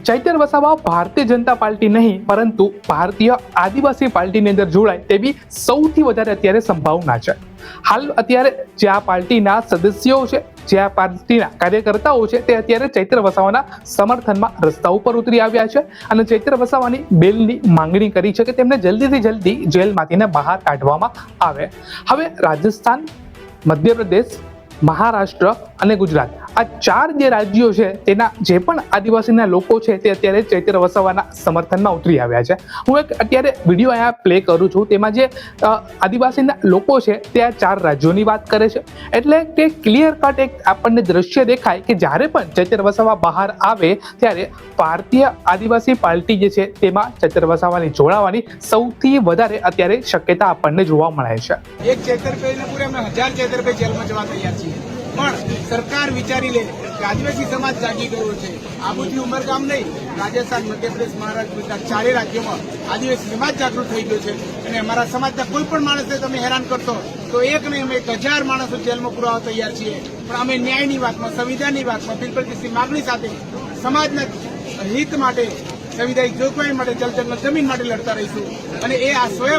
Chaitar Vasava Bharatiya Janata party નહીં પરંતુ ભારતીય આદિવાસી પાર્ટીની અંદર જોડાય તેવી સૌથી વધારે અત્યારે સંભાવના છે. હાલ અત્યારે જે આ પાર્ટીના સદસ્યો છે, જે આ પાર્ટીના કાર્યકર્તાઓ છે, તે અત્યારે ચૈતર વસાવાના સમર્થનમાં રસ્તા ઉપર ઉતરી આવ્યા છે અને ચૈતર વસાવાની બેલની માંગણી કરી છે કે તેમને જલ્દીથી જલ્દી જેલમાંથી બહાર કાઢવામાં આવે. હવે રાજસ્થાન, મધ્યપ્રદેશ, મહારાષ્ટ્ર અને ગુજરાત આ ચાર જે રાજ્યો છે તેના જે પણ આદિવાસીના લોકો છે તે અત્યારે ચૈતર વસાવાના સમર્થનમાં ઉતરી આવ્યા છે. હું એક અત્યારે વિડીયો અહીંયા પ્લે કરું છું. તેમાં જે આદિવાસીના લોકો છે તે આ ચાર રાજ્યોની વાત કરે છે. એટલે કે ક્લિયર કટ એક આપણને દ્રશ્ય દેખાય કે જ્યારે પણ ચૈતર વસાવા બહાર આવે ત્યારે ભારતીય આદિવાસી પાર્ટી જે છે તેમાં ચૈતર વસાવાની જોડાવાની સૌથી વધારે અત્યારે શક્યતા આપણને જોવા મળે છે. એક ચૈતરભાઈને પૂરે અમે 1000 ચૈતરભાઈ જેલમાં જવા તૈયાર છીએ, પણ સરકાર વિચારી લે કે આદિવાસી સમાજ જાગી ગયો છે. આબુથી ઉમરગામ નહીં, રાજસ્થાન, મધ્યપ્રદેશ, મહારાષ્ટ્ર, ગુજરાત ચારે રાજ્યોમાં આદિવાસી સમાજ જાગૃત થઈ ગયો છે અને અમારા સમાજના કોઈ પણ માણસને તમે હેરાન કરશો તો એક નહીં અમે 1000 માણસો જેલમાં પુરાવા તૈયાર છીએ. પણ અમે ન્યાયની વાતમાં, સંવિધાનની વાતમાં, બિનપરદેશની માગણી સાથે સમાજના હિત માટે, સંવિધાનિક જોગવાઈ માટે, જળ જંગલ જમીન માટે લડતા રહીશું અને એ આ સ્વયં